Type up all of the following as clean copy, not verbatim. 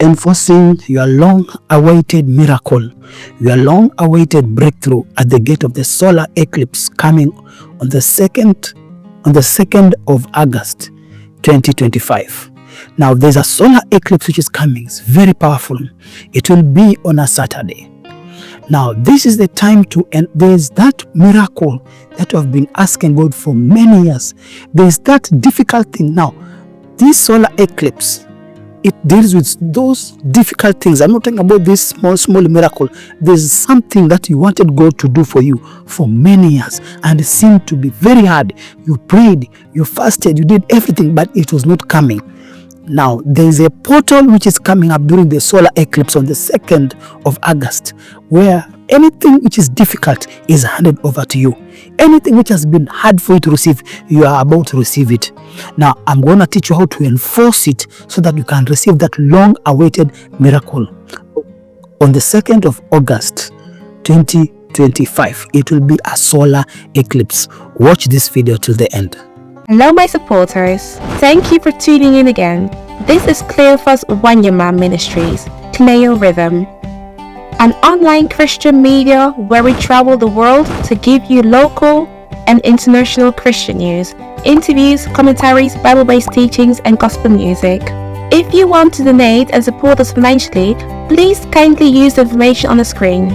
enforcing your long-awaited miracle, your long-awaited breakthrough at the gate of the solar eclipse coming on the 2nd of August 2025. Now there's a solar eclipse which is coming. It's very powerful. It will be on a Saturday. Now this is the time to end. There's that miracle that I've been asking God for many years. There's that difficult thing. Now this solar eclipse, it deals with those difficult things. I'm not talking about this small miracle. There's something that you wanted God to do for you for many years, and it seemed to be very hard. You prayed, you fasted, you did everything, but it was not coming. Now, there's a portal which is coming up during the solar eclipse on the 2nd of August, where anything which is difficult is handed over to you. Anything which has been hard for you to receive, you are about to receive it. Now, I'm going to teach you how to enforce it so that you can receive that long-awaited miracle. On the 2nd of August, 2025, it will be a solar eclipse. Watch this video till the end. Hello my supporters, thank you for tuning in again. This is Cleophas Wanyama Ministries, Cleo Rhythm, an online Christian media where we travel the world to give you local and international Christian news, interviews, commentaries, Bible-based teachings and gospel music. If you want to donate and support us financially, please kindly use the information on the screen.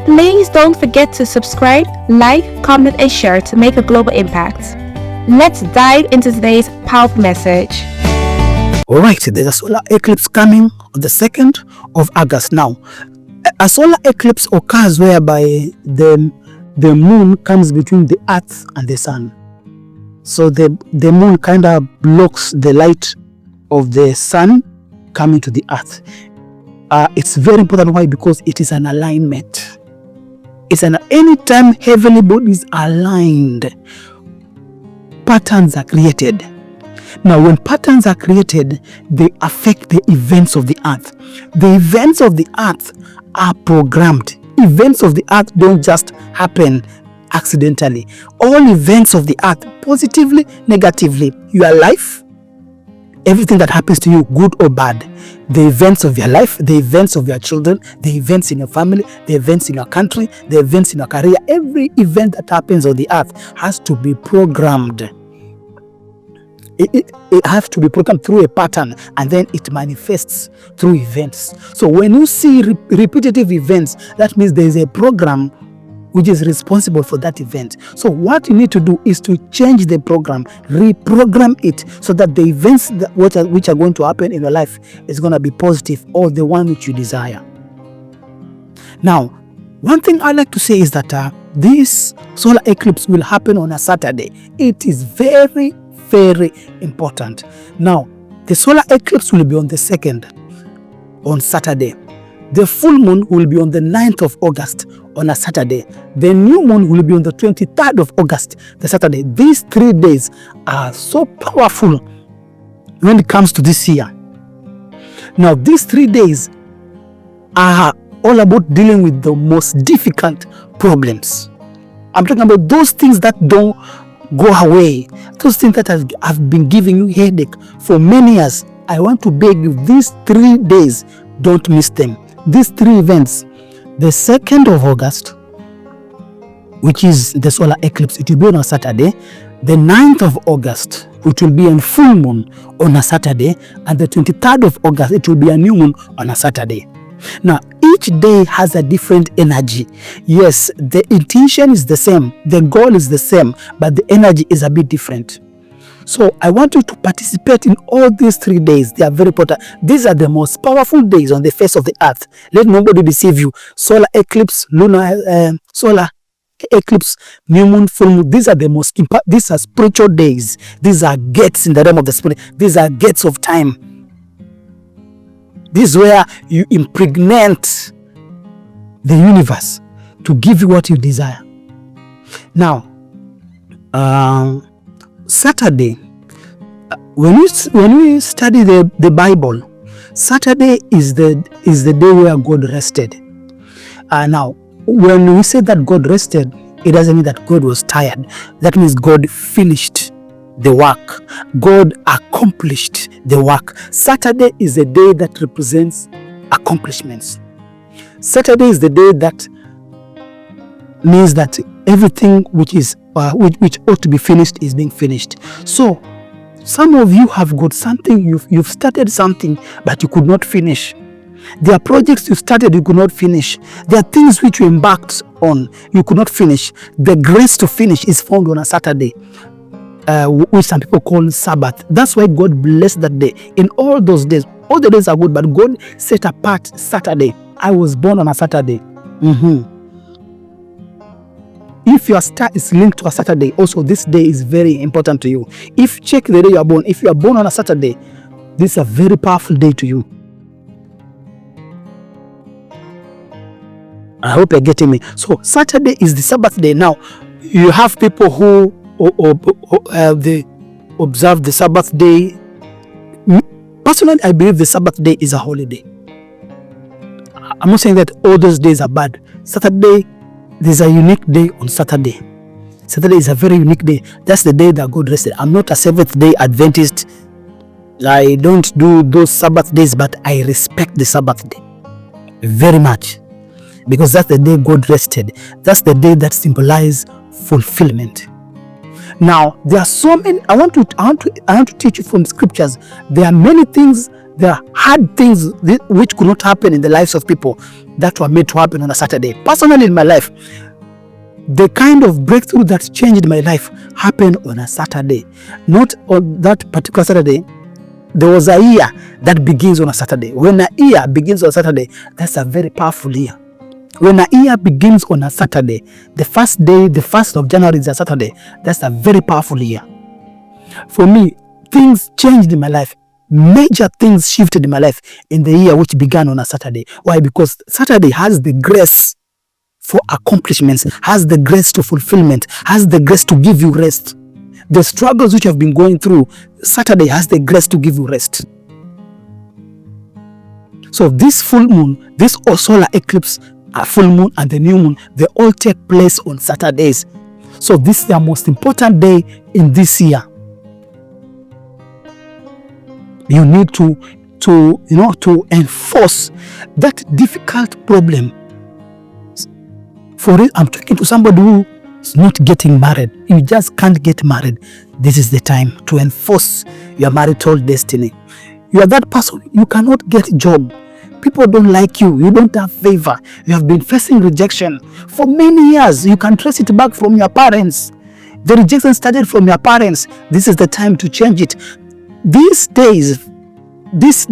Please don't forget to subscribe, like, comment and share to make a global impact. Let's dive into today's powerful message. Alright, there's a solar eclipse coming on the 2nd of August. Now, a solar eclipse occurs whereby the moon comes between the earth and the sun. So the moon kind of blocks the light of the sun coming to the earth. It's very important. Why? Because it is an alignment. Anytime heavenly bodies are aligned, patterns are created. Now, when patterns are created, they affect the events of the earth. The events of the earth are programmed. Events of the earth don't just happen accidentally. All events of the earth, positively, negatively, your life, everything that happens to you, good or bad, the events of your life, the events of your children, the events in your family, the events in your country, the events in your career, every event that happens on the earth has to be programmed. It has to be programmed through a pattern, and then it manifests through events. So when you see repetitive events, that means there is a program which is responsible for that event. So what you need to do is to change the program, reprogram it, so that the events which are going to happen in your life is going to be positive, or the one which you desire. Now, one thing I like to say is that this solar eclipse will happen on a Saturday. It is very, very important. Now, the solar eclipse will be on the 2nd, on Saturday. The full moon will be on the 9th of August on a Saturday. The new moon will be on the 23rd of August, the Saturday. These 3 days are so powerful when it comes to this year. Now, these 3 days are all about dealing with the most difficult problems. I'm talking about those things that don't go away, those things that have been giving you headache for many years. I want to beg you, these 3 days, don't miss them. These 3 events, the 2nd of August, which is the solar eclipse, it will be on a Saturday. The 9th of August, which will be a full moon on a Saturday. And the 23rd of August, it will be a new moon on a Saturday. Now, each day has a different energy. Yes, the intention is the same, the goal is the same, but the energy is a bit different. So I want you to participate in all these 3 days. They are very important. These are the most powerful days on the face of the earth. Let nobody deceive you. Solar eclipse, solar eclipse, new moon, full moon. These are the most important. These are spiritual days. These are gates in the realm of the spirit. These are gates of time. This is where you impregnate the universe to give you what you desire. Now, Saturday, when we study the Bible, Saturday is the day where God rested. Now, when we say that God rested, it doesn't mean that God was tired. That means God finished. the work. God accomplished the work. Saturday is a day that represents accomplishments. Saturday is the day that means that everything which ought to be finished is being finished. So some of you have got something, you've started something, but you could not finish. There are projects you started, you could not finish. There are things which you embarked on, you could not finish. The grace to finish is found on a Saturday, which some people call Sabbath. That's why God blessed that day. In all those days, all the days are good, but God set apart Saturday. I was born on a Saturday. If your star is linked to a Saturday, also this day is very important to you. If check the day you are born, if you are born on a Saturday, this is a very powerful day to you. I hope you're getting me. So Saturday is the Sabbath day. Now, you have people who they observe the Sabbath day. Personally, I believe the Sabbath day is a holiday. I'm not saying that all those days are bad. Saturday, there's a unique day on Saturday. Saturday is a very unique day. That's the day that God rested. I'm not a Seventh-day Adventist. I don't do those Sabbath days, but I respect the Sabbath day very much, because that's the day God rested. That's the day that symbolizes fulfillment. Now, there are so many. I want to teach you from scriptures. There are many things. There are hard things which could not happen in the lives of people that were made to happen on a Saturday. Personally, in my life, the kind of breakthrough that changed my life happened on a Saturday. Not on that particular Saturday. There was a year that begins on a Saturday. When a year begins on a Saturday, that's a very powerful year. When a year begins on a Saturday, the first day, the 1st of January is a Saturday, that's a very powerful year. For me, things changed in my life. Major things shifted in my life in the year which began on a Saturday. Why? Because Saturday has the grace for accomplishments, has the grace to fulfillment, has the grace to give you rest. The struggles which you have been going through, Saturday has the grace to give you rest. So this full moon, this solar eclipse, full moon and the new moon, they all take place on Saturdays. So this is the most important day in this year. You need to enforce that difficult problem. For it, I'm talking to somebody who is not getting married. You just can't get married. This is the time to enforce your marital destiny. You are that person, you cannot get a job. People don't like you. You don't have favor. You have been facing rejection for many years. You can trace it back from your parents. The rejection started from your parents. This is the time to change it. These days, these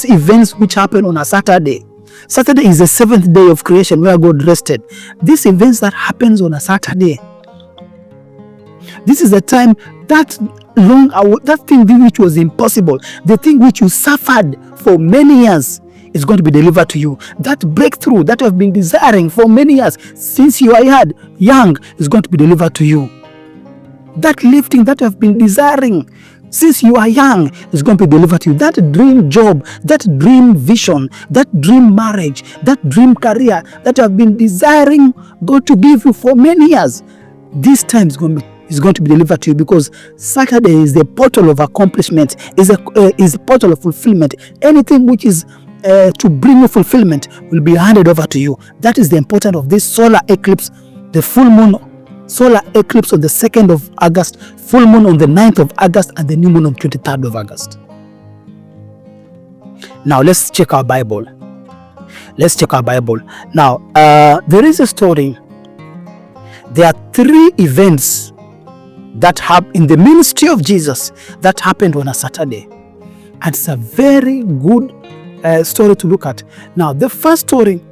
events which happen on a Saturday. Saturday is the 7th day of creation where God rested. These events that happens on a Saturday. This is the time that thing which was impossible, the thing which you suffered for many years, is going to be delivered to you. That breakthrough that you have been desiring for many years since you are young is going to be delivered to you. That lifting that you have been desiring since you are young is going to be delivered to you. That dream job, that dream vision, that dream marriage, that dream career that you have been desiring God to give you for many years, this time is going to be delivered to you, because Saturday is the portal of accomplishment, is a portal of fulfillment. Anything which is to bring you fulfillment will be handed over to you. That is the importance of this solar eclipse, the full moon solar eclipse on the 2nd of August, full moon on the 9th of August, and the new moon on 23rd of August. Now let's check our Bible. Now, there is a story. There are 3 events that have in the ministry of Jesus that happened on a Saturday. And it's a very good story to look at. Now, the first story,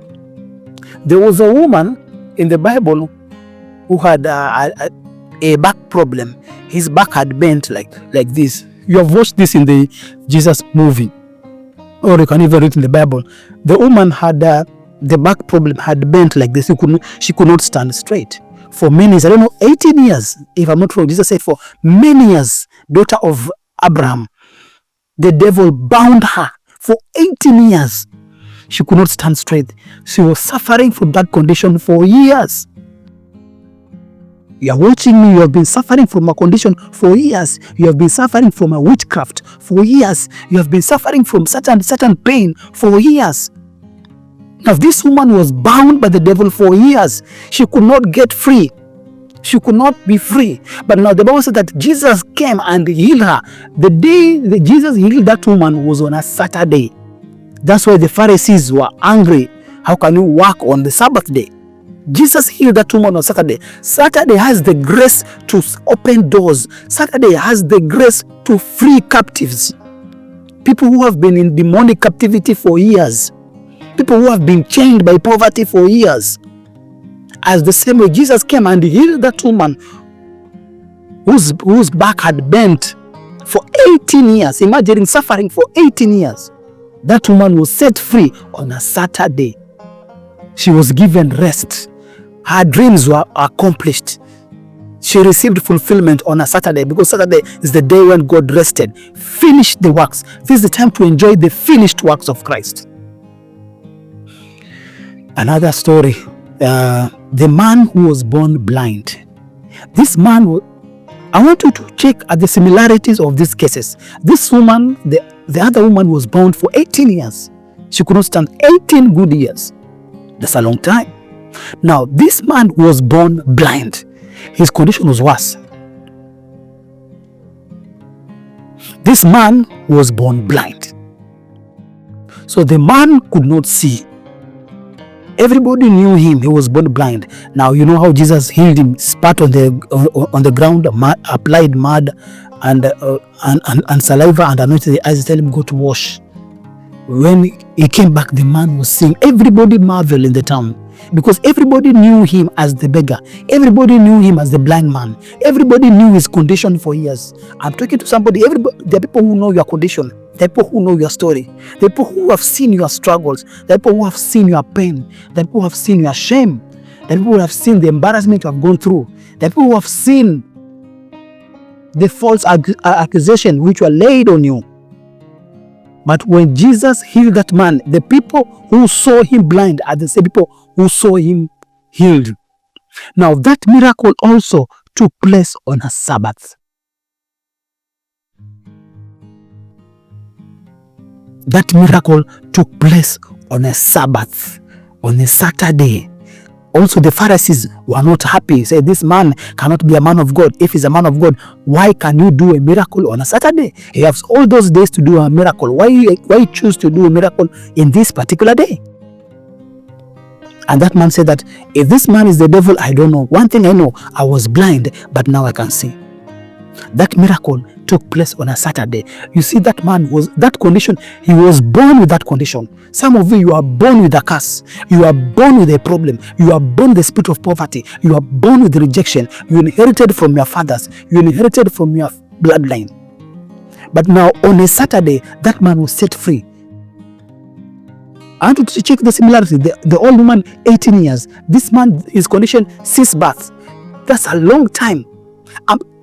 there was a woman in the Bible who had a back problem. His back had bent like this. You have watched this in the Jesus movie, or you can even read in the Bible. The woman had the back problem had bent like this. She could not stand straight for many years. I don't know, 18 years, if I'm not wrong. Jesus said for many years, daughter of Abraham. The devil bound her for 18 years. She could not stand straight. She was suffering from that condition for years. You are watching me, you have been suffering from a condition for years. You have been suffering from a witchcraft for years. You have been suffering from certain pain for years. Now, this woman was bound by the devil for years. She could not get free. She could not be free. But now the Bible said that Jesus came and healed her. The day that Jesus healed that woman was on a Saturday. That's why the Pharisees were angry. How can you work on the Sabbath day? Jesus healed that woman on Saturday. Saturday has the grace to open doors. Saturday has the grace to free captives. People who have been in demonic captivity for years. People who have been chained by poverty for years. As the same way Jesus came and healed that woman whose back had bent for 18 years. Imagine suffering for 18 years. That woman was set free on a Saturday. She was given rest. Her dreams were accomplished. She received fulfillment on a Saturday, because Saturday is the day when God rested, finished the works. This is the time to enjoy the finished works of Christ. Another story, the man who was born blind. This man, I want you to check at the similarities of these cases. This woman, the other woman was bound for 18 years. She could not stand 18 good years. That's a long time. Now, this man was born blind. His condition was worse. This man was born blind. So the man could not see. Everybody knew him. He was born blind. Now, you know how Jesus healed him. Spat on the ground, applied mud and saliva, and anointed the eyes, tell him, go to wash. When he came back, the man was seeing. Everybody marveled in the town, because everybody knew him as the beggar. Everybody knew him as the blind man. Everybody knew his condition for years. I'm talking to somebody. There are people who know your condition. There are people who know your story. There are people who have seen your struggles. There are people who have seen your pain. There are people who have seen your shame. There are people who have seen the embarrassment you have gone through. There are people who have seen the false accusation which were laid on you. But when Jesus healed that man, the people who saw him blind are the same people who saw him healed. Now, that miracle also took place on a Sabbath. That miracle took place on a Sabbath, on a Saturday. Also, the Pharisees were not happy. Said, this man cannot be a man of God. If he's a man of God, why can you do a miracle on a Saturday? He has all those days to do a miracle. Why choose to do a miracle in this particular day? And that man said that, if this man is the devil, I don't know. One thing I know, I was blind, but now I can see. That miracle took place on a Saturday. You see, that man was that condition. He was born with that condition. Some of you are born with a curse. You are born with a problem. You are born with the spirit of poverty. You are born with rejection. You inherited from your fathers. You inherited from your bloodline. But now on a Saturday, that man was set free. I want you to check the similarity. The old woman, 18 years. This man, his condition, 6 births. That's a long time.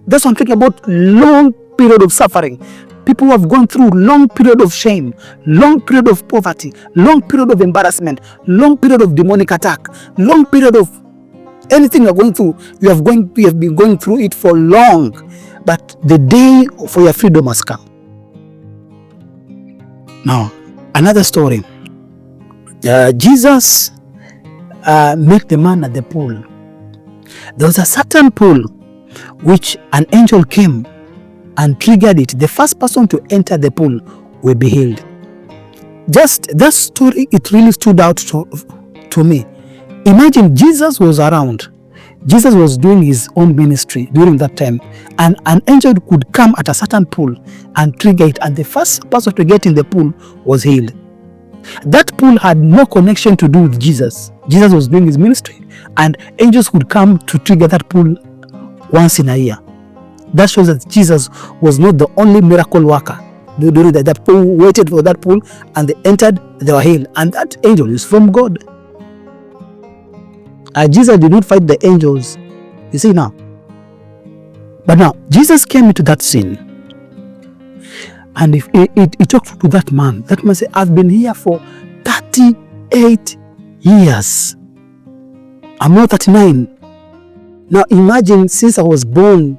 That's what I'm talking about. Long period of suffering. People who have gone through long period of shame, long period of poverty, long period of embarrassment, long period of demonic attack, long period of anything you're going through. You have been going through it for long. But the day for your freedom has come. Now, another story. Jesus met the man at the pool. There was a certain pool which an angel came and triggered it. The first person to enter the pool will be healed. Just that story, it really stood out to me. Imagine Jesus was around. Jesus was doing his own ministry during that time, and an angel could come at a certain pool and trigger it, and the first person to get in the pool was healed. That pool had no connection to do with Jesus. Jesus was doing his ministry, and angels would come to trigger that pool once in a year. That shows that Jesus was not the only miracle worker. During that pool waited for that pool, and they entered, they were healed. And that angel is from God. Jesus did not fight the angels. You see now. But now, Jesus came into that scene. And if he talked to that man said, I've been here for 38 years. I'm not 39. Now imagine, since I was born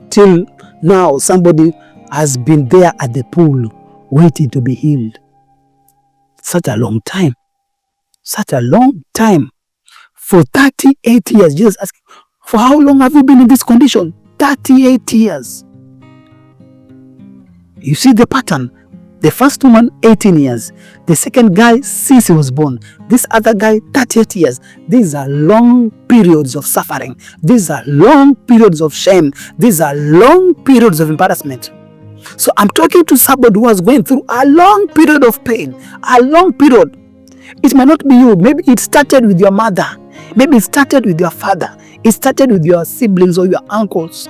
till now, somebody has been there at the pool waiting to be healed. Such a long time. Such a long time. For 38 years, Jesus asked, for how long have you been in this condition? 38 years. You see the pattern. The first woman, 18 years. The second guy, since he was born. This other guy, 38 years. These are long periods of suffering. These are long periods of shame. These are long periods of embarrassment. So I'm talking to somebody who was going through a long period of pain. A long period. It might not be you. Maybe it started with your mother. Maybe it started with your father. It started with your siblings or your uncles.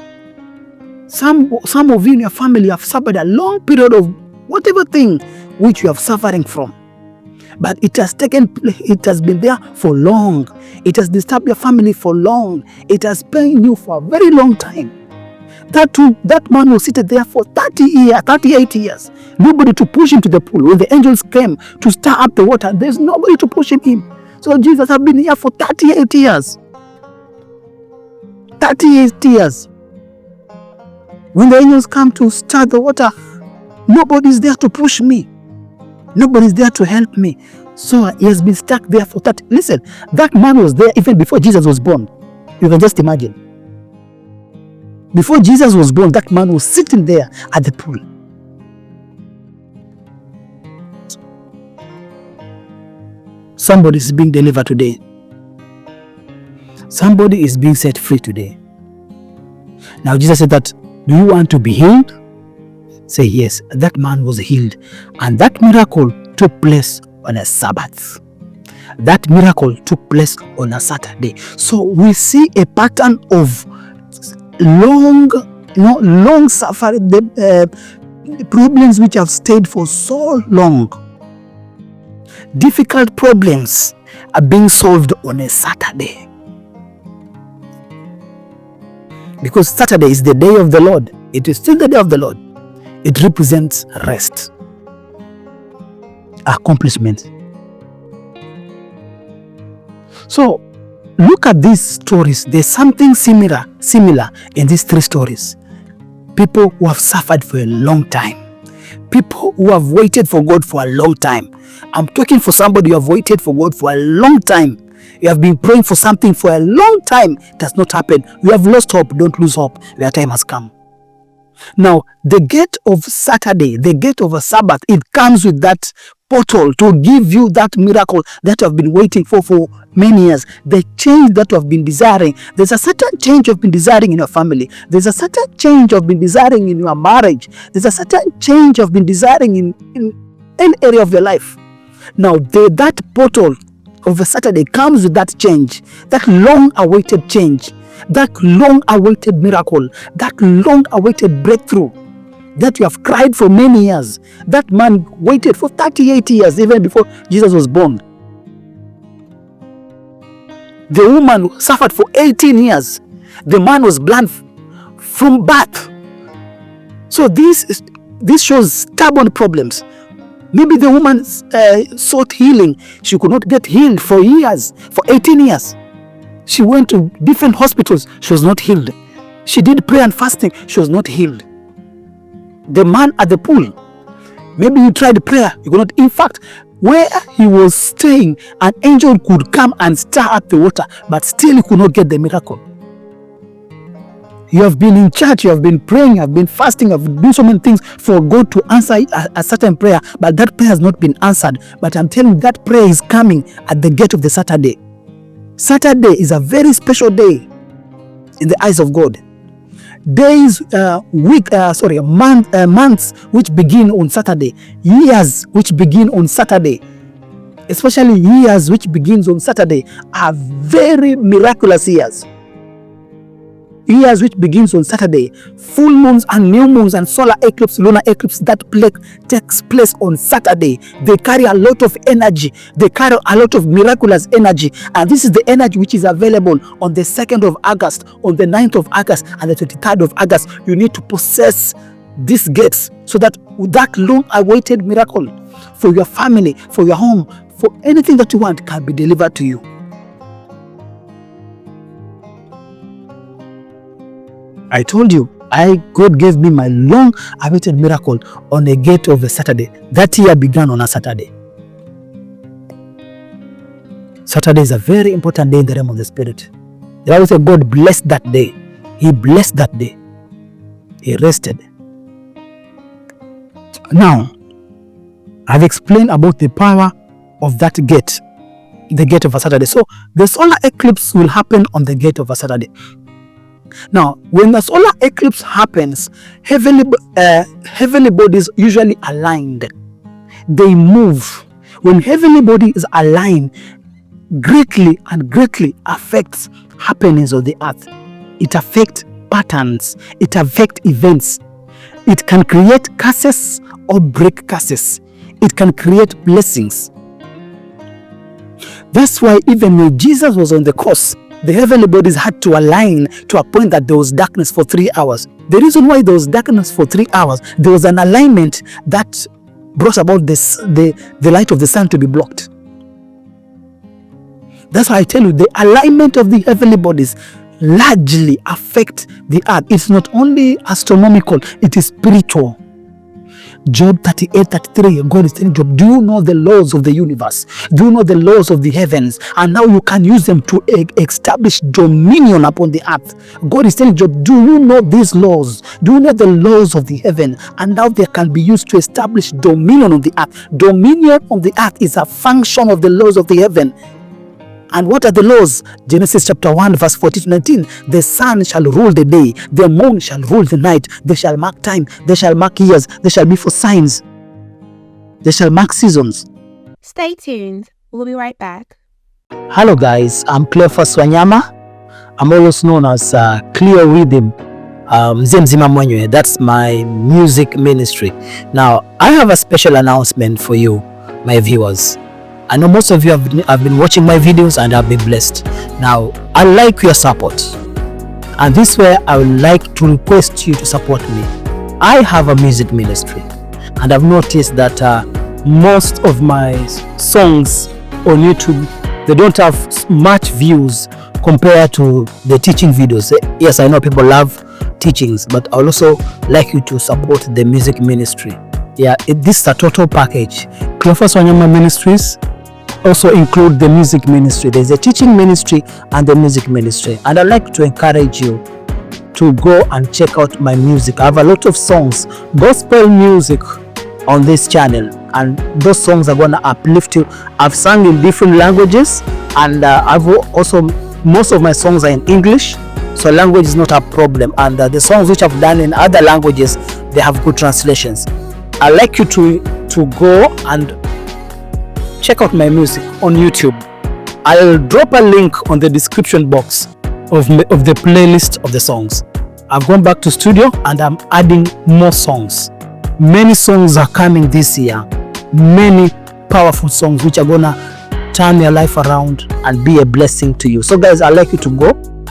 Some of you in your family have suffered a long period of whatever thing which you are suffering from. But it has been there for long. It has disturbed your family for long. It has pained you for a very long time. That man was seated there for 38 years. Nobody to push him to the pool. When the angels came to stir up the water, there's nobody to push him in. So Jesus has been here for 38 years. 38 years. When the angels come to stir the water, nobody's there to push me. Nobody's there to help me. So he has been stuck there for 30. Listen, that man was there even before Jesus was born. You can just imagine. Before Jesus was born, that man was sitting there at the pool. Somebody is being delivered today. Somebody is being set free today. Now Jesus said that, do you want to be healed? Say yes. That man was healed. And that miracle took place on a Sabbath. That miracle took place on a Saturday. So we see a pattern of long suffering, problems which have stayed for so long. Difficult problems are being solved on a Saturday. Because Saturday is the day of the Lord. It is still the day of the Lord. It represents rest, accomplishment. So look at these stories. There's something similar in these three stories. People who have suffered for a long time. People who have waited for God for a long time. I'm talking for somebody who have waited for God for a long time. You have been praying for something for a long time. It has not happened. You have lost hope. Don't lose hope. Their time has come. Now, the gate of Saturday, the gate of a Sabbath, it comes with that portal to give you that miracle that you have been waiting for many years. The change that you have been desiring. There's a certain change you have been desiring in your family. There's a certain change you have been desiring in your marriage. There's a certain change you have been desiring in any area of your life. Now, that portal of a Saturday comes with that change, that long-awaited change, that long-awaited miracle, that long-awaited breakthrough that you have cried for many years. That man waited for 38 years even before Jesus was born. The woman suffered for 18 years. The man was blind from birth. So this shows stubborn problems. Maybe the woman sought healing. She could not get healed for years, for 18 years. She went to different hospitals. She was not healed. She did prayer and fasting. She was not healed. The man at the pool, maybe you tried prayer. You could not. In fact, where he was staying, an angel could come and stir up the water, but still he could not get the miracle. You have been in church, you have been praying, you have been fasting, you have been doing so many things for God to answer a certain prayer, but that prayer has not been answered. But I'm telling you, that prayer is coming at the gate of the Saturday. Saturday is a very special day in the eyes of God. Days, months which begin on Saturday, years which begin on Saturday, especially years which begins on Saturday, are very miraculous years. Years which begins on Saturday, full moons and new moons and solar eclipse, lunar eclipse that takes place on Saturday. They carry a lot of energy. They carry a lot of miraculous energy. And this is the energy which is available on the 2nd of August, on the 9th of August, and the 23rd of August. You need to possess these gates so that long-awaited miracle for your family, for your home, for anything that you want can be delivered to you. I told you, God gave me my long-awaited miracle on a gate of a Saturday. That year began on a Saturday. Saturday is a very important day in the realm of the Spirit. The Bible says God blessed that day. He blessed that day. He rested. Now, I've explained about the power of that gate, the gate of a Saturday. So, the solar eclipse will happen on the gate of a Saturday. Now, when the solar eclipse happens, heavenly bodies usually aligned. They move. When heavenly body is aligned, greatly affects happenings of the earth. It affects patterns. It affects events. It can create curses or break curses. It can create blessings. That's why even when Jesus was on the cross, the heavenly bodies had to align to a point that there was darkness for 3 hours. The reason why there was darkness for 3 hours, there was an alignment that brought about the light of the sun to be blocked. That's why I tell you, the alignment of the heavenly bodies largely affect the earth. It's not only astronomical, it is spiritual. Job 38:33, God is telling Job, do you know the laws of the universe? Do you know the laws of the heavens? And now you can use them to establish dominion upon the earth. God is telling Job, do you know these laws? Do you know the laws of the heaven? And now they can be used to establish dominion on the earth. Dominion on the earth is a function of the laws of the heaven. And what are the laws? Genesis chapter 1 verse 14 to 19. The sun shall rule the day, the moon shall rule the night. They shall mark time, they shall mark years, they shall be for signs, they shall mark seasons. Stay tuned. We'll be right back. Hello guys, I'm Cleophas Wanyama. I'm also known as Cleo Rhythm. That's my music ministry. Now, I have a special announcement for you, my viewers. I know most of you have been watching my videos and have been blessed. Now, I like your support. And this way, I would like to request you to support me. I have a music ministry. And I've noticed that most of my songs on YouTube, they don't have much views compared to the teaching videos. Yes, I know people love teachings, but I would also like you to support the music ministry. Yeah, this is a total package. Cleophas Wanyama Ministries also include the music ministry. There's a teaching ministry and the music ministry. And I'd like to encourage you to go and check out my music. I have a lot of songs, gospel music on this channel. And those songs are going to uplift you. I've sung in different languages. And I've also, most of my songs are in English. So language is not a problem. And the songs which I've done in other languages, they have good translations. I'd like you to go and check out my music on YouTube. I'll drop a link on the description box of the playlist of the songs. I've gone back to studio and I'm adding more songs. Many songs are coming this year. Many powerful songs which are gonna turn your life around and be a blessing to you. So guys, I'd like you to go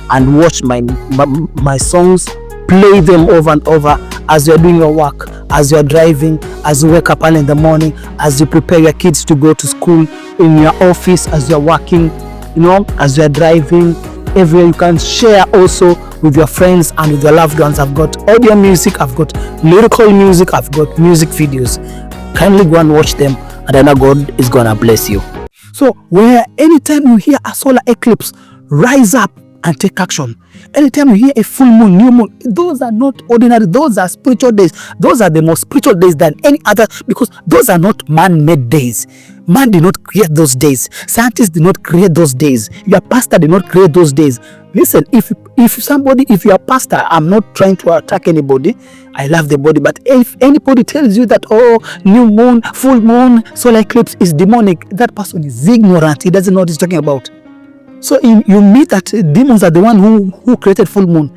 and watch my songs. Play them over and over as you're doing your work, as you're driving, as you wake up early in the morning, as you prepare your kids to go to school, in your office, as you're working, as you're driving, everywhere. You can share also with your friends and with your loved ones. I've got audio music, I've got lyrical music, I've got music videos. Kindly go and watch them, and I know God is gonna bless you. So anytime you hear a solar eclipse, rise up and take action. Anytime you hear a full moon, new moon, those are not ordinary. Those are spiritual days. Those are the most spiritual days than any other, because those are not man-made days. Man did not create those days. Scientists did not create those days. Your pastor did not create those days. Listen, if you're a pastor, I'm not trying to attack anybody. I love the body. But if anybody tells you that, new moon, full moon, solar eclipse is demonic, that person is ignorant. He doesn't know what he's talking about. So you meet that demons are the one who created full moon.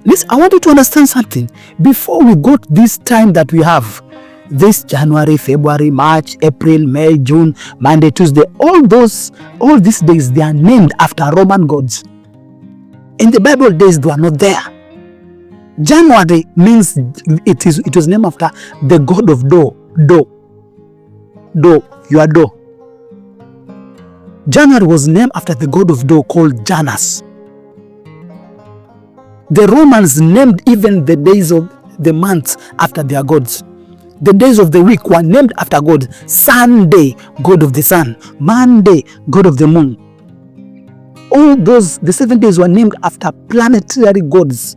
Listen, I want you to understand something. Before we got this time that we have, this January, February, March, April, May, June, Monday, Tuesday, all these days, they are named after Roman gods. In the Bible days, they are not there. January means it was named after the god of dough. Your dough. January was named after the god of dough called Janus. The Romans named even the days of the months after their gods. The days of the week were named after God. Sunday, god of the sun. Monday, god of the moon. All those, the 7 days were named after planetary gods.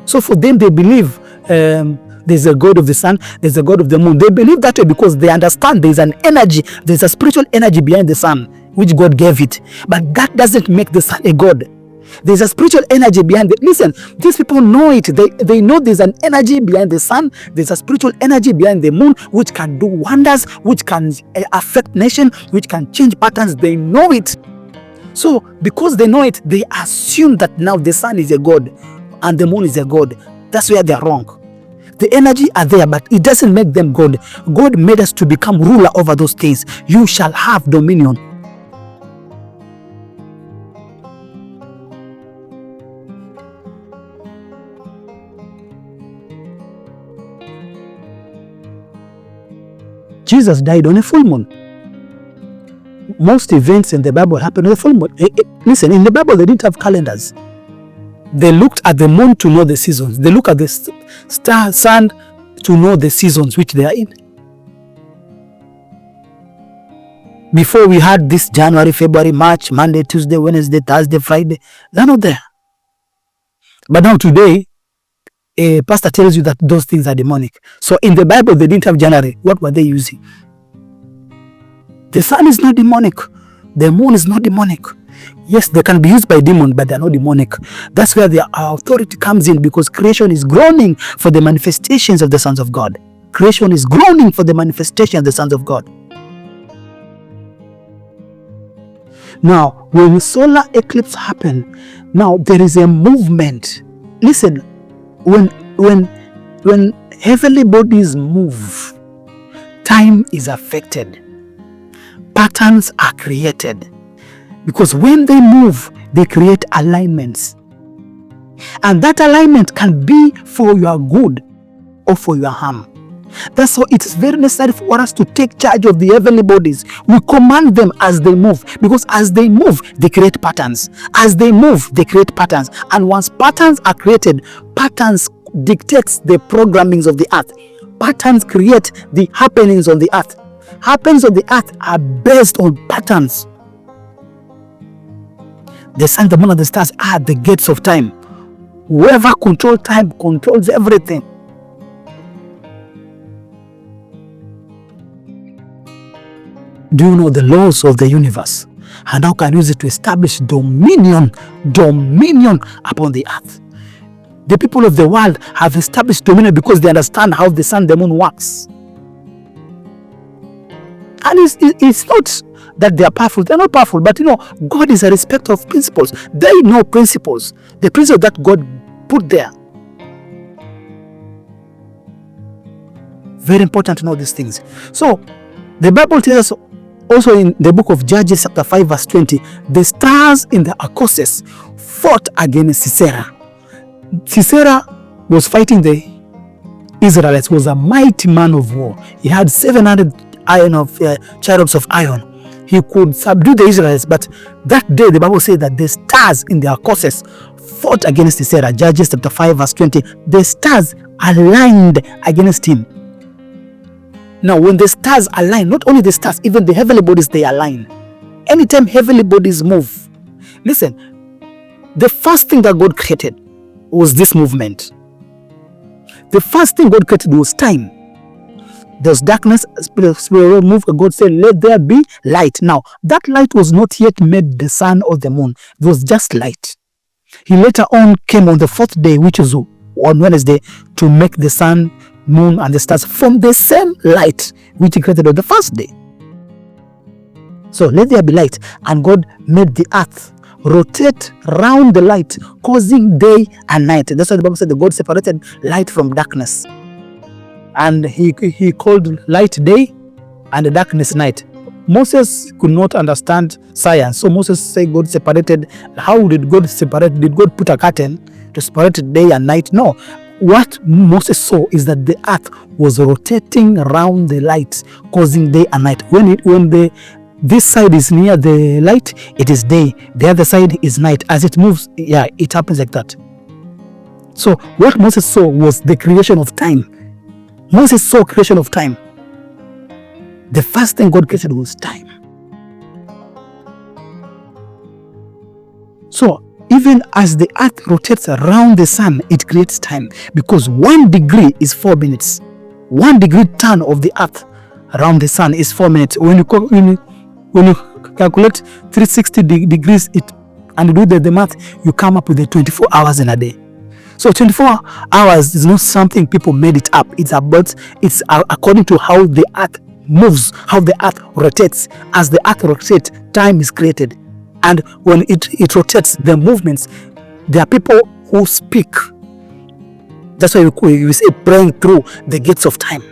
So for them, they believe there's a god of the sun, there's a god of the moon. They believe that way because they understand there's an energy, there's a spiritual energy behind the sun, which God gave it. But that doesn't make the sun a god. There's a spiritual energy behind it. Listen, these people know it. They know there's an energy behind the sun. There's a spiritual energy behind the moon, which can do wonders, which can affect nation, which can change patterns. They know it. So because they know it, they assume that now the sun is a god and the moon is a god. That's where they're wrong. The energy are there, but it doesn't make them God. God made us to become ruler over those things. You shall have dominion. Jesus died on a full moon. Most events in the Bible happen on a full moon. Listen, in the Bible, they didn't have calendars. They looked at the moon to know the seasons. They look at the sun to know the seasons which they are in. Before we had this January, February, March, Monday, Tuesday, Wednesday, Thursday, Friday, they're not there. But now today, a pastor tells you that those things are demonic. So in the Bible, they didn't have January. What were they using? The sun is not demonic. The moon is not demonic. Yes, they can be used by demons, but they are not demonic. That's where their authority comes in, because creation is groaning for the manifestations of the sons of God. Creation is groaning for the manifestation of the sons of God. Now, when solar eclipse happen, now there is a movement. Listen, when heavenly bodies move, time is affected. Patterns are created. Because when they move, they create alignments. And that alignment can be for your good or for your harm. That's why it's very necessary for us to take charge of the heavenly bodies. We command them as they move, because as they move, they create patterns. As they move, they create patterns. And once patterns are created, patterns dictates the programmings of the earth. Patterns create the happenings on the earth. Happenings on the earth are based on patterns. The sun, the moon, and the stars are the gates of time. Whoever controls time controls everything. Do you know the laws of the universe? And how can you use it to establish dominion upon the earth? The people of the world have established dominion because they understand how the sun, the moon works. And it's not that they are powerful. They're not powerful, but God is a respecter of principles. They know principles, the principles that God put there. Very important to know these things. So the Bible tells us also in the book of Judges chapter 5 verse 20, the stars in the Arcoses fought against Sisera. Sisera was fighting the Israelites, was a mighty man of war. He had 700 chariots of iron. He could subdue the Israelites, but that day the Bible says that the stars in their courses fought against Sisera. Judges chapter 5 verse 20. The stars aligned against him. Now when the stars align, not only the stars, even the heavenly bodies, they align. Anytime heavenly bodies move, listen, the first thing that God created was this movement. The first thing God created was time. There's darkness, spirit move, God said, let there be light. Now, that light was not yet made the sun or the moon. It was just light. He later on came on the fourth day, which is on Wednesday, to make the sun, moon, and the stars from the same light which he created on the first day. So, let there be light. And God made the earth rotate round the light, causing day and night. That's why the Bible said that God separated light from darkness. And he called light day and the darkness night. Moses could not understand science. So Moses said God separated. How did God separate? Did God put a curtain to separate day and night? No. What Moses saw is that the earth was rotating around the light, causing day and night. This side is near the light, it is day. The other side is night. As it moves, it happens like that. So what Moses saw was the creation of time. Moses saw creation of time. The first thing God created was time. So even as the earth rotates around the sun, it creates time, because 1 degree is 4 minutes. 1 degree turn of the earth around the sun is 4 minutes. When you calculate 360 degrees and do the math, you come up with the 24 hours in a day. So 24 hours is not something people made it up. It's according to how the earth moves, how the earth rotates. As the earth rotates, time is created. And when it rotates, the movements, there are people who speak. That's why we say praying through the gates of time.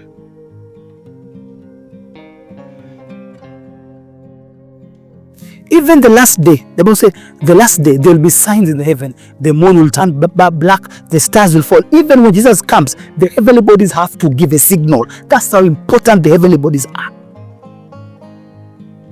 Even the last day, the Bible says, the last day there will be signs in the heaven. The moon will turn black, the stars will fall. Even when Jesus comes, the heavenly bodies have to give a signal. That's how important the heavenly bodies are.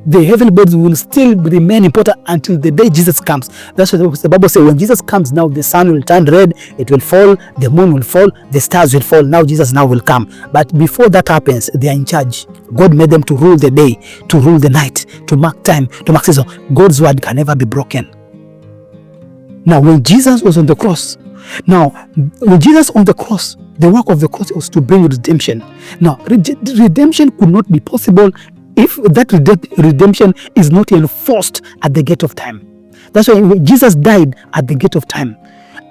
The heavenly bodies will still remain important until the day Jesus comes. That's what the Bible says. When Jesus comes, now the sun will turn red, it will fall, the moon will fall, the stars will fall. Now Jesus now will come. But before that happens, they are in charge. God made them to rule the day, to rule the night, to mark time, to mark season. God's word can never be broken. Now, when Jesus was on the cross, the work of the cross was to bring redemption. Now, redemption could not be possible if that redemption is not enforced at the gate of time. That's why Jesus died at the gate of time.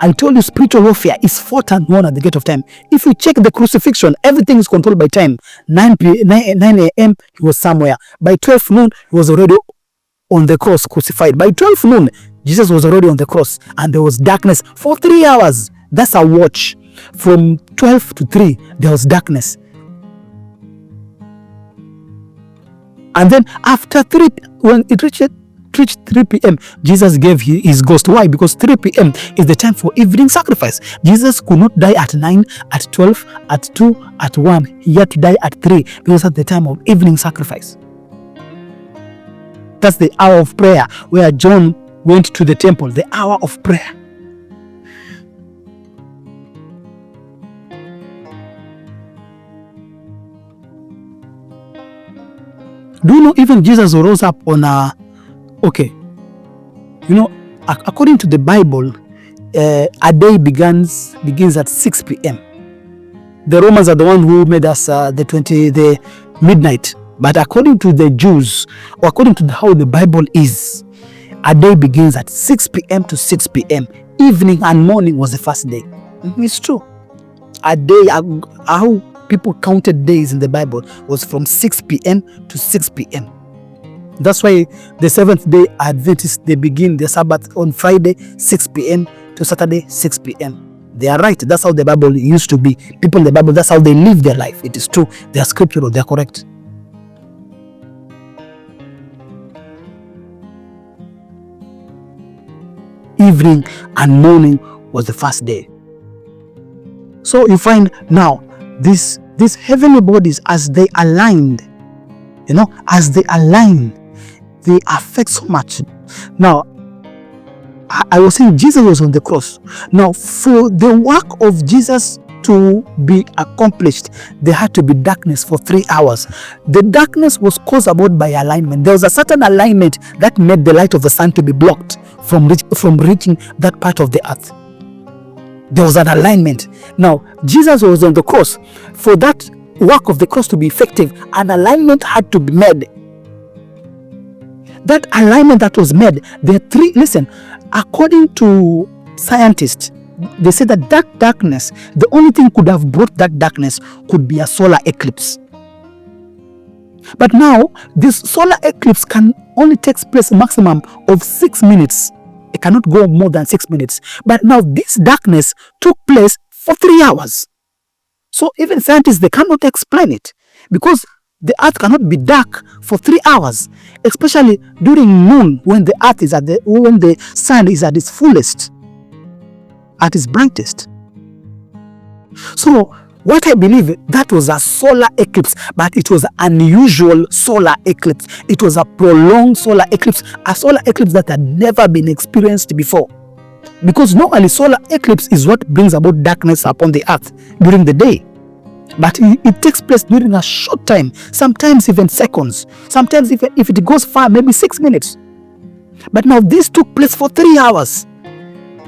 I told you spiritual warfare is fought and won at the gate of time. If you check the crucifixion, everything is controlled by time. 9 a.m. he was somewhere. By 12 noon, he was already on the cross crucified. By 12 noon, Jesus was already on the cross, and there was darkness for 3 hours. That's a watch. From 12 to 3, there was darkness. And then after 3, when it reached 3 p.m., Jesus gave his ghost. Why? Because 3 p.m. is the time for evening sacrifice. Jesus could not die at 9, at 12, at 2, at 1. He had to die at 3 because at the time of evening sacrifice. That's the hour of prayer where John went to the temple, the hour of prayer. Do you know even Jesus rose up on according to the Bible, a day begins at 6 p.m. The Romans are the one who made us the midnight. But according to the Jews, or according to how the Bible is, a day begins at 6 p.m. to 6 p.m. Evening and morning was the first day. It's true. A day, how people counted days in the Bible was from 6 p.m. to 6 p.m. That's why the Seventh Day Adventists, they begin the Sabbath on Friday 6 p.m. to Saturday 6 p.m. They are right. That's how the Bible used to be. People in the Bible, that's how they live their life. It is true. They are scriptural. They are correct. Evening and morning was the first day. So you find now these heavenly bodies, as they aligned, they affect so much. Now, I was saying Jesus was on the cross. Now, for the work of Jesus to be accomplished, there had to be darkness for 3 hours. The darkness was caused about by alignment. There was a certain alignment that made the light of the sun to be blocked from reaching that part of the earth. There was an alignment. Now, Jesus was on the cross. For that work of the cross to be effective, an alignment had to be made. That alignment that was made, according to scientists, they say that darkness, the only thing could have brought that darkness could be a solar eclipse. But now, this solar eclipse can only take place a maximum of 6 minutes. It cannot go more than 6 minutes. But now this darkness took place for 3 hours. So even scientists, they cannot explain it, because the earth cannot be dark for 3 hours, especially during noon when the earth is when the sun is at its fullest, at its brightest. So what I believe, that was a solar eclipse, but it was an unusual solar eclipse. It was a prolonged solar eclipse, a solar eclipse that had never been experienced before. Because normally solar eclipse is what brings about darkness upon the earth during the day. But it takes place during a short time, sometimes even seconds, sometimes if it goes far, maybe 6 minutes. But now this took place for 3 hours.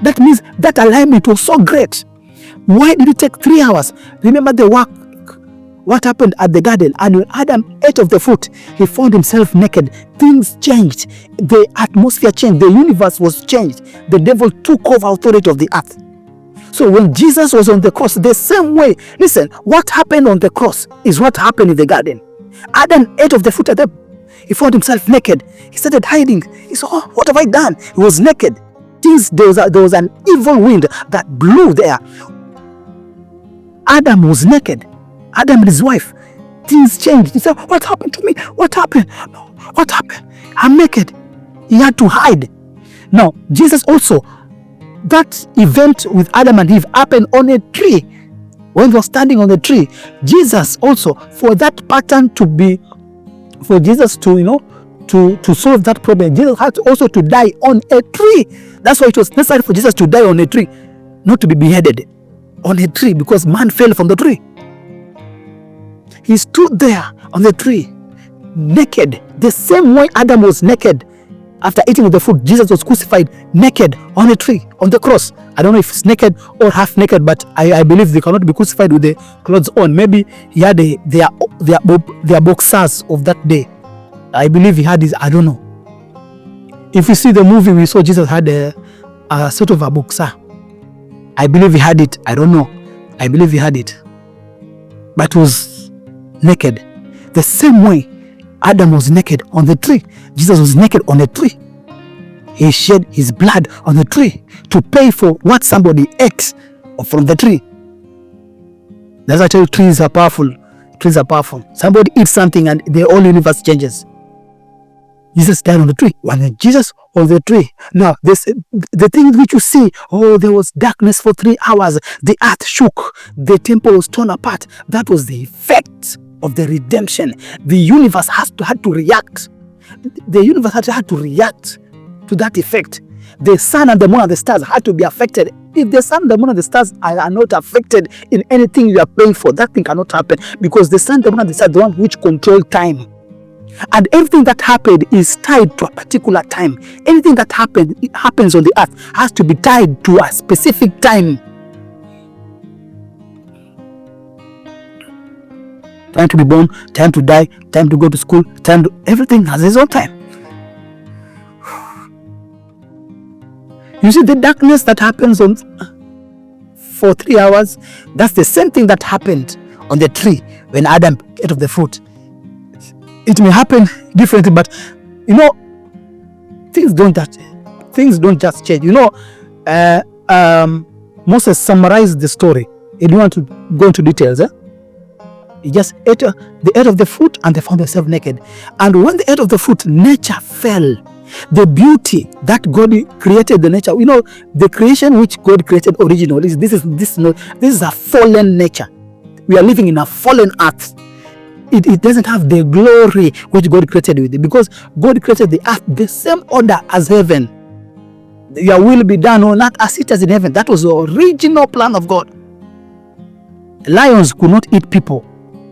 That means that alignment was so great. Why did it take 3 hours? Remember what happened at the garden, and when Adam ate of the fruit, he found himself naked. Things changed. The atmosphere changed. The universe was changed. The devil took over authority of the earth. So when Jesus was on the cross, the same way, listen, what happened on the cross is what happened in the garden. Adam ate of the fruit, he found himself naked. He started hiding. He said, oh, what have I done? He was naked. There was an evil wind that blew there. Adam was naked. Adam and his wife. Things changed. He said, what happened to me? What happened? What happened? I'm naked. He had to hide. Now, Jesus also, that event with Adam and Eve happened on a tree. When they were standing on the tree, Jesus also, for that pattern to be, for Jesus to, to solve that problem, Jesus had also to die on a tree. That's why it was necessary for Jesus to die on a tree, not to be beheaded on a tree, because man fell from the tree. He stood there on the tree, naked, the same way Adam was naked. After eating of the fruit, Jesus was crucified naked on a tree, on the cross. I don't know if it's naked or half naked, but I believe they cannot be crucified with the clothes on. Maybe he had their boxers of that day. I believe he had his, I don't know. If you see the movie, we saw Jesus had a sort of a boxer. I believe he had it. I don't know. I believe he had it. But was naked. The same way Adam was naked on the tree, Jesus was naked on a tree. He shed his blood on the tree to pay for what somebody ate from the tree. That's why I tell you, trees are powerful. Trees are powerful. Somebody eats something and the whole universe changes. Jesus died on the tree. When Jesus on the tree, now the thing which you see, oh, there was darkness for 3 hours. The earth shook. The temple was torn apart. That was the effect of the redemption. The universe had to react. The universe had to react to that effect. The sun and the moon and the stars had to be affected. If the sun, the moon and the stars are not affected in anything you are praying for, that thing cannot happen, because the sun, the moon and the stars are the one which control time. And everything that happened is tied to a particular time. Anything that happens on the earth has to be tied to a specific time. Time to be born, time to die, time to go to school, everything has its own time. You see the darkness that happens for 3 hours, that's the same thing that happened on the tree when Adam ate of the fruit. It may happen differently, but things don't just change. Moses summarized the story. He didn't want to go into details. He just ate of the fruit and they found themselves naked. And when they ate of the fruit, nature fell. The beauty that God created, the nature, the creation which God created originally, this is a fallen nature. We are living in a fallen earth. It doesn't have the glory which God created with it, because God created the earth the same order as heaven. Your will be done on earth as it is in heaven. That was the original plan of God. Lions could not eat people.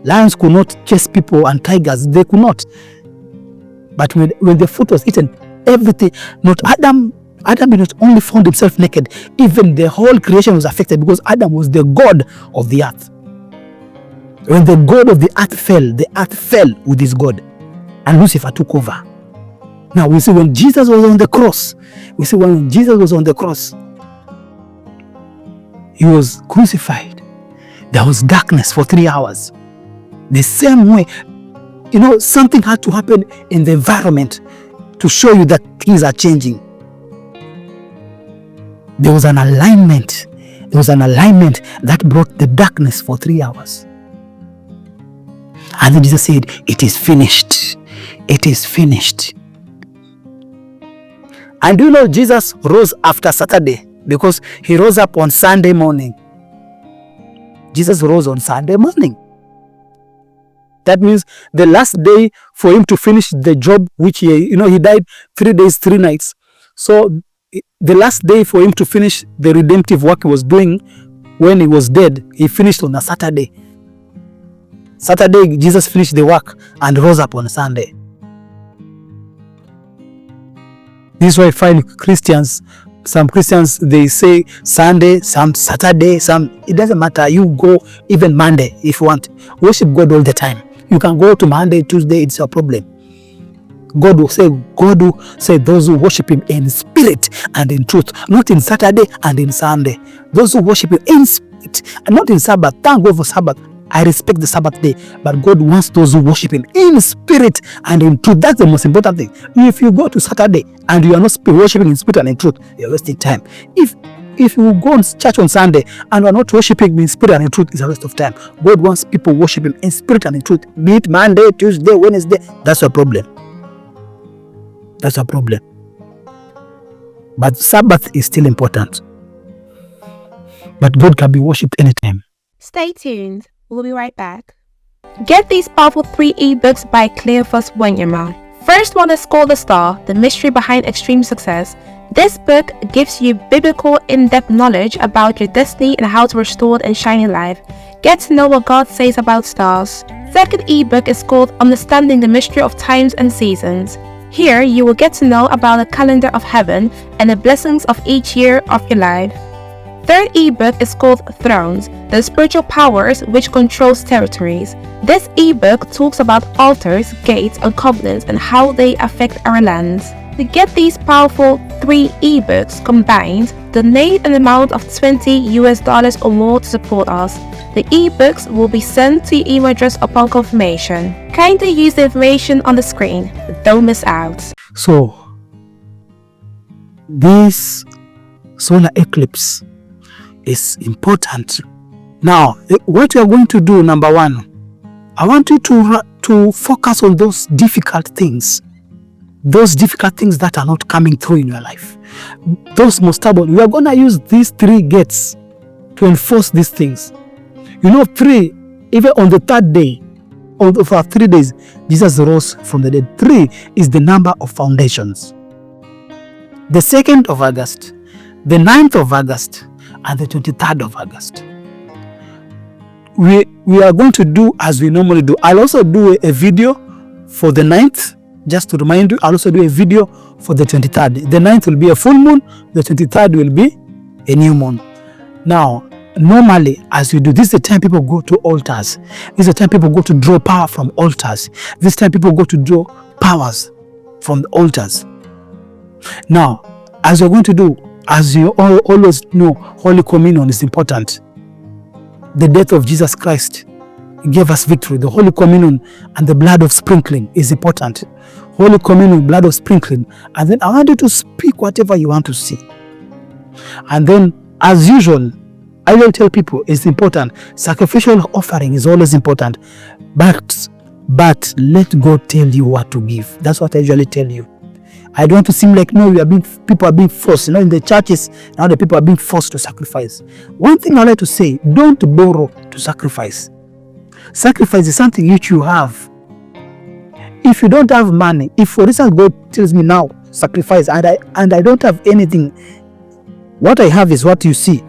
Lions could not chase people, and tigers, they could not. But when the fruit was eaten, everything, not Adam not only found himself naked, even the whole creation was affected, because Adam was the god of the earth. When the god of the earth fell with his god, and Lucifer took over. Now we see when Jesus was on the cross, he was crucified. There was darkness for 3 hours. The same way, something had to happen in the environment to show you that things are changing. There was an alignment. That brought the darkness for 3 hours. And then Jesus said, it is finished. It is finished. And Jesus rose after Saturday, because he rose up on Sunday morning. Jesus rose on Sunday morning. That means the last day for him to finish the job, which he died 3 days, 3 nights. So The last day for him to finish the redemptive work he was doing when he was dead, he finished on a Saturday. Saturday, Jesus finished the work and rose up on Sunday. This is why I find Christians, some Christians, they say Sunday, some Saturday, some, it doesn't matter. You go even Monday if you want. Worship God all the time. You can go to Monday, Tuesday, it's a problem. God will say those who worship him in spirit and in truth, not in Saturday and in Sunday. Those who worship him in spirit and not in Sabbath. Thank God for Sabbath. I respect the Sabbath day, but God wants those who worship him in spirit and in truth. That's the most important thing. If you go to Saturday and you are not worshiping in spirit and in truth, you're wasting time. If you go to church on Sunday and you are not worshiping in spirit and in truth, it's a waste of time. God wants people worshiping in spirit and in truth. Be it Monday, Tuesday, Wednesday, that's a problem. That's a problem. But Sabbath is still important. But God can be worshipped anytime. Stay tuned. We'll be right back. Get these powerful 3 ebooks by Cleophas Wanyama. First one is called The Star, The Mystery Behind Extreme Success. This book gives you biblical in-depth knowledge about your destiny and how to restore and shine in life. Get to know what God says about stars. Second ebook is called Understanding the Mystery of Times and Seasons. Here you will get to know about the calendar of heaven and the blessings of each year of your life. Third ebook is called Thrones, the spiritual powers which controls territories. This ebook talks about altars, gates, and covenants and how they affect our lands. To get these powerful 3 ebooks combined, donate an amount of $20 or more to support us. The ebooks will be sent to your email address upon confirmation. Kindly use the information on the screen. Don't miss out. So, this solar eclipse is important. Now, what you are going to do, number 1, I want you to focus on those difficult things that are not coming through in your life. Those most stubborn. We are going to use these 3 gates to enforce these things. 3, even on the 3rd day, for 3 days, Jesus rose from the dead. 3 is the number of foundations. The 2nd of August, the 9th of August, and the 23rd of August. We are going to do as we normally do. I'll also do a video for the 9th, just to remind you. I'll also do a video for the 23rd. The 9th will be a full moon, the 23rd will be a new moon. Now, normally, as we do, this is the time people go to altars. This is the time people go to draw power from altars. This time people go to draw powers from the altars. Now, as you're going to do, as you always know, Holy Communion is important. The death of Jesus Christ gave us victory. The Holy Communion and the blood of sprinkling is important. Holy Communion, blood of sprinkling. And then I want you to speak whatever you want to see. And then, as usual, I will tell people it's important. Sacrificial offering is always important. But let God tell you what to give. That's what I usually tell you. I don't want to seem like, no, people are being forced. In the churches, now the people are being forced to sacrifice. One thing I like to say, don't borrow to sacrifice. Sacrifice is something which you have. If you don't have money, if for instance God tells me now, sacrifice, and I don't have anything, what I have is what you see.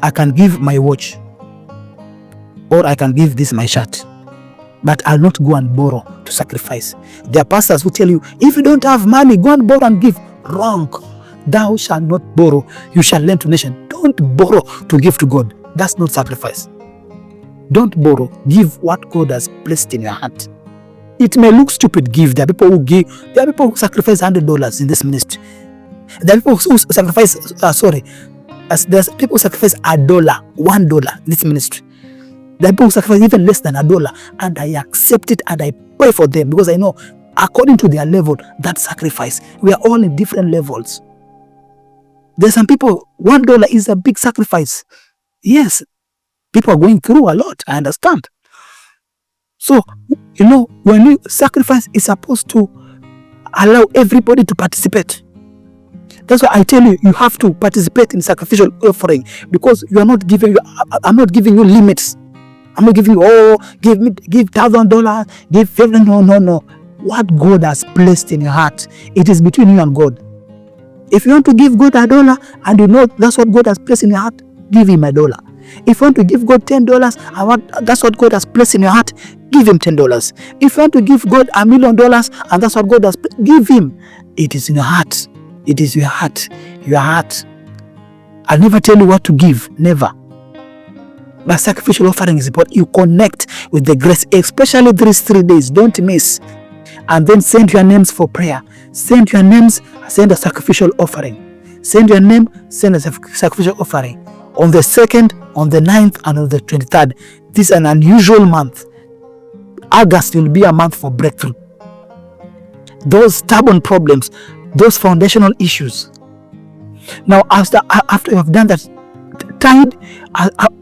I can give my watch, or I can give this my shirt. But I'll not go and borrow to sacrifice. There are pastors who tell you, if you don't have money, go and borrow and give. Wrong. Thou shalt not borrow, you shall lend to nation. Don't borrow to give to God. That's not sacrifice. Don't borrow. Give what God has placed in your heart. It may look stupid, give. There are people who give. There are people who sacrifice $100 in this ministry. There are people who sacrifice, there's people who sacrifice $1 in this ministry. There are people who sacrifice even less than $1, and I accept it and I pray for them because I know according to their level, that sacrifice. We are all in different levels. There's some people, $1 is a big sacrifice. Yes, people are going through a lot, I understand. So, when you sacrifice, it's supposed to allow everybody to participate. That's why I tell you, you have to participate in sacrificial offering, because you are not giving. I'm not giving you limits. I'm not giving you, give $1,000, give $500. No. What God has placed in your heart, it is between you and God. If you want to give God $1 and you know that's what God has placed in your heart, give him $1. If you want to give God $10 and that's what God has placed in your heart, give him $10. If you want to give God $1 million and that's what God has placed, give him. It is in your heart. It is your heart. Your heart. I'll never tell you what to give. Never. But sacrificial offering is important. You connect with the grace, especially these 3 days. Don't miss. And then send your names for prayer. Send your names, send a sacrificial offering. Send your name, send a sacrificial offering. On the 2nd, on the 9th, and on the 23rd. This is an unusual month. August will be a month for breakthrough. Those stubborn problems, those foundational issues. Now, after you have done that, tithe,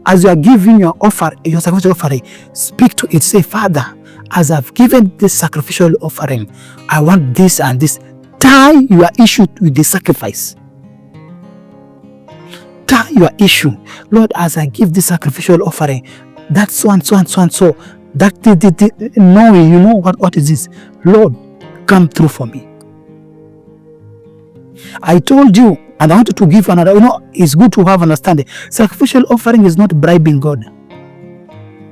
as you are giving your offer, your sacrificial offering, speak to it. Say, Father, as I've given this sacrificial offering, I want this and this. Tie your issue with the sacrifice. Tie your issue. Lord, as I give this sacrificial offering, that's so and so and so and so. No, you know what is this? Lord, come through for me. I told you, and I wanted to give another. It's good to have understanding. Sacrificial offering is not bribing God.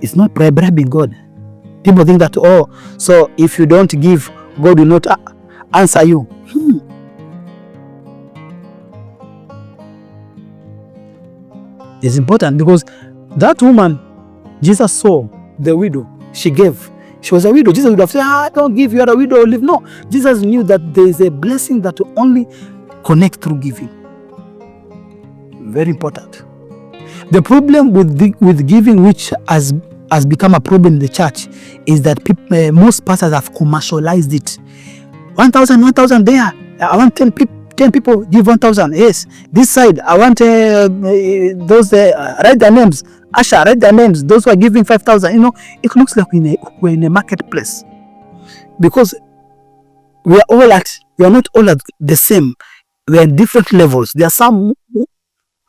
It's not bribing God. People think that, so if you don't give, God will not answer you. It's important because that woman, Jesus saw the widow. She gave. She was a widow. Jesus would have said, don't give, you are a widow, live. No. Jesus knew that there is a blessing that will only connect through giving. Very important. The problem with giving, which has become a problem in the church, is that most pastors have commercialized it. 1,000 there. I want 10 people give 1,000. Yes. This side, I want those write their names. Asha, write their names. Those who are giving 5,000. It looks like we're in a marketplace, because we are not all at the same. We are in different levels. There are some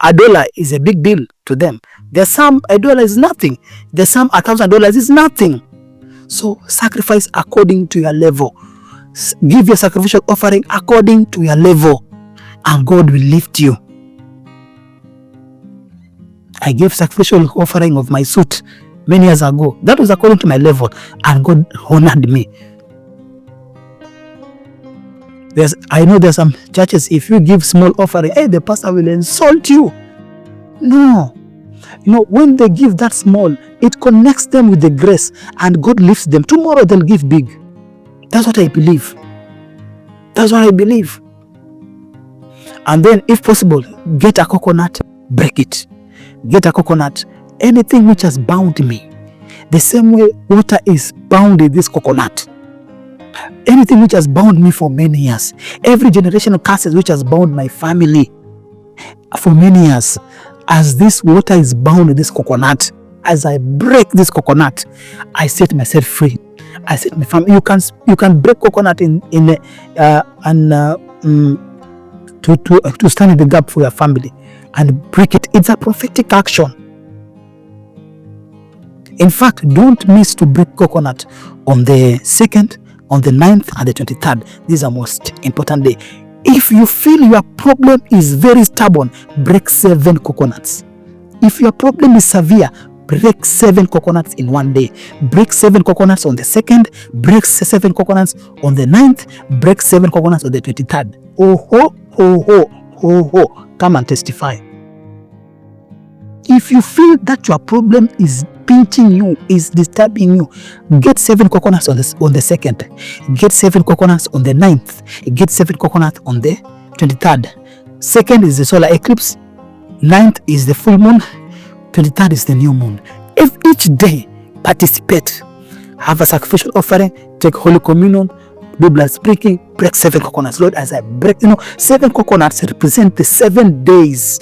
$1 is a big deal to them. There's some $1 is nothing. There's some $1,000 is nothing. So sacrifice according to your level. Give your sacrificial offering according to your level, and God will lift you. I gave sacrificial offering of my suit many years ago. That was according to my level, and God honored me. I know there's some churches, if you give small offering, the pastor will insult you. No. When they give that small, it connects them with the grace, and God lifts them. Tomorrow they'll give big. That's what I believe. And then, if possible, get a coconut, break it. Get a coconut. Anything which has bound me, the same way water is bound in this coconut. Anything which has bound me for many years, every generational curses which has bound my family for many years, as this water is bound in this coconut, as I break this coconut, I set myself free. I set my family. You can break coconut to stand in the gap for your family and break it. It's a prophetic action. In fact, don't miss to break coconut on the 2nd, on the 9th, and the 23rd. These are most important days. If you feel your problem is very stubborn, break 7 coconuts. If your problem is severe, break 7 coconuts in one day. Break 7 coconuts on the 2nd, break 7 coconuts on the 9th, break 7 coconuts on the 23rd. Oh ho, ho ho, ho ho. Come and testify. If you feel that your problem is pinching you, is disturbing you, get 7 coconuts on the 2nd, get 7 coconuts on the 9th, get 7 coconuts on the 23rd. 2nd is the solar eclipse, 9th is the full moon, 23rd is the new moon. If each day participate, have a sacrificial offering, take Holy Communion, do blood sprinkling, break 7 coconuts. Lord, as I break, 7 coconuts represent the 7 days,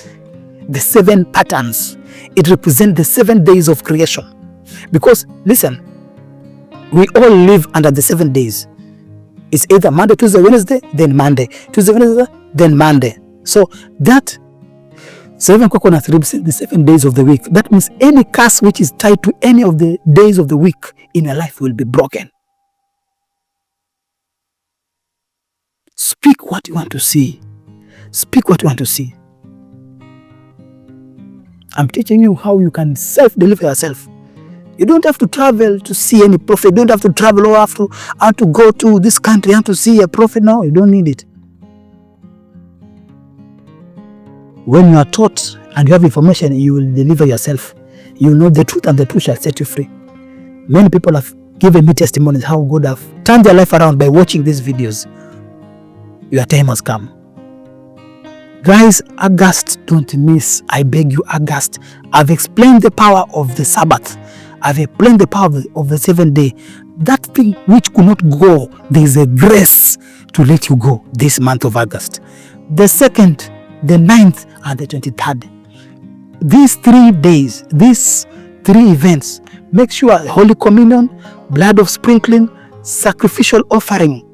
the 7 patterns. It represents the 7 days of creation. Because, listen, we all live under the 7 days. It's either Monday, Tuesday, Wednesday, then Monday. Tuesday, Wednesday, then Monday. So that 7 coconuts represent the 7 days of the week. That means any curse which is tied to any of the days of the week in your life will be broken. Speak what you want to see. Speak what you want to see. I'm teaching you how you can self-deliver yourself. You don't have to travel to see any prophet. You don't have to travel or have to go to this country and to see a prophet. No, you don't need it. When you are taught and you have information, you will deliver yourself. You will know the truth, and the truth shall set you free. Many people have given me testimonies how God have turned their life around by watching these videos. Your time has come. Guys, August, don't miss. I beg you, August. I've explained the power of the Sabbath. I've explained the power of the 7th day. That thing which could not go, there is a grace to let you go this month of August. The 2nd, the 9th, and the 23rd. These 3 days, these 3 events, make sure Holy Communion, blood of sprinkling, sacrificial offering.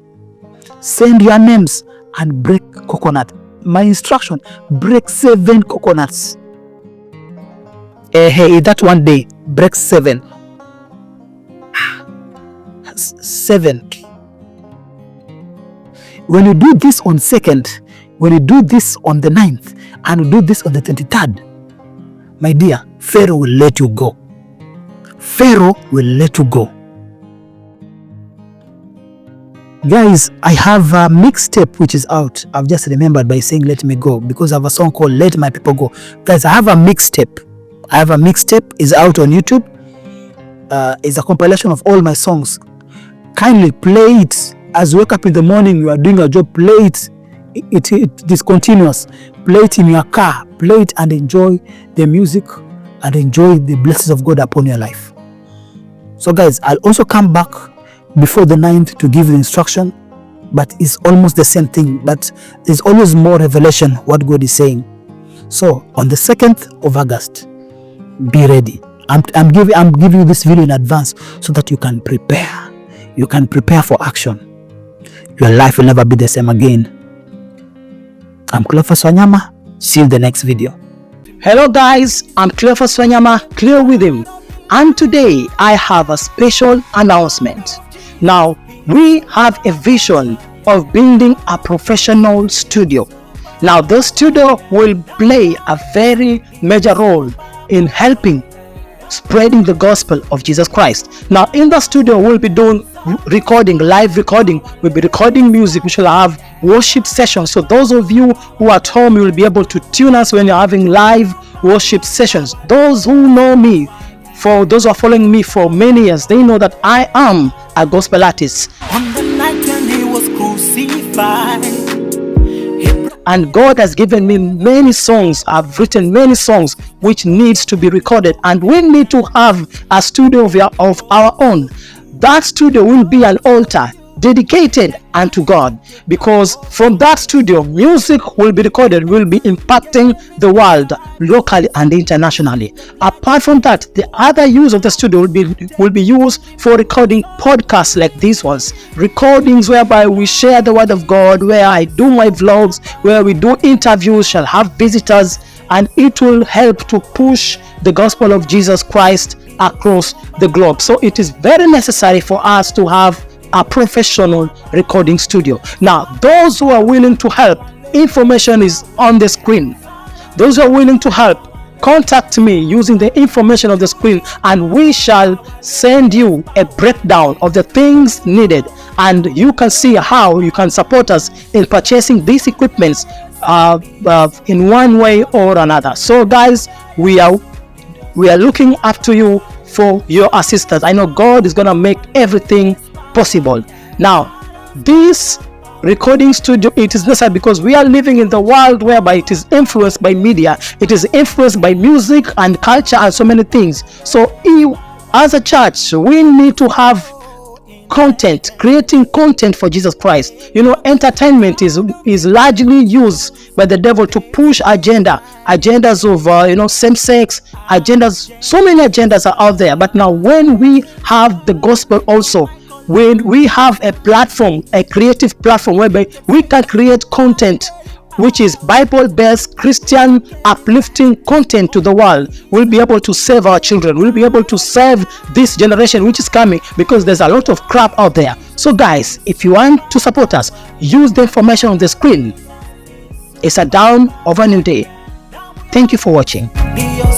Send your names and break coconut. My instruction, break 7 coconuts. Hey, that one day, break 7. 7. When you do this on 2nd, when you do this on the 9th, and you do this on the 23rd, my dear, Pharaoh will let you go. Pharaoh will let you go. Guys, I have a mixtape which is out. I've just remembered by saying let me go, because I have a song called Let My People Go. Guys, I have a mixtape. It's out on YouTube. It's a compilation of all my songs. Kindly play it. As you wake up in the morning, you are doing your job, play it. It is continuous. Play it in your car. Play it and enjoy the music and enjoy the blessings of God upon your life. So guys, I'll also come back before the 9th to give the instruction, but it's almost the same thing, but there's always more revelation what God is saying. So on the 2nd of August, be ready. I'm giving you this video in advance so that you can prepare. You can prepare for action. Your life will never be the same again. I'm Cleophas Wanyama. See you in the next video. Hello guys, I'm Cleophas Wanyama, Cleo with him. And today I have a special announcement. Now, we have a vision of building a professional studio. Now, the studio will play a very major role in helping spreading the gospel of Jesus Christ. Now, in the studio, we'll be doing live recording. We'll be recording music. We shall have worship sessions. So those of you who are at home, you will be able to tune us when you're having live worship sessions. Those who know me, for those who are following me for many years, they know that I am a gospel artist. On the night when he was crucified, and God has given me many songs. I've written many songs which needs to be recorded, and we need to have a studio of our own. That studio will be an altar dedicated unto God, because from that studio music will be recorded, will be impacting the world locally and internationally. Apart from that, the other use of the studio will be used for recording podcasts like these ones, recordings whereby we share the word of God, where I do my vlogs, where we do interviews, shall have visitors, and it will help to push the gospel of Jesus Christ across the globe. So it is very necessary for us to have a professional recording studio. Now, those who are willing to help, information is on the screen. Those who are willing to help, contact me using the information on the screen, and we shall send you a breakdown of the things needed, and you can see how you can support us in purchasing these equipments in one way or another. So guys, we are looking up to you for your assistance. I know God is gonna make everything possible. Now, this recording studio, it is necessary because we are living in the world whereby it is influenced by media, it is influenced by music and culture and so many things. So as a church, we need to have content, creating content for Jesus Christ. You know, entertainment is largely used by the devil to push agendas of same-sex agendas. So many agendas are out there. But now when we have the gospel also, when we have a platform, a creative platform whereby we can create content which is Bible-based, Christian, uplifting content to the world, we'll be able to save our children. We'll be able to save this generation which is coming, because there's a lot of crap out there. So guys, if you want to support us, use the information on the screen. It's a dawn of a new day. Thank you for watching. Be your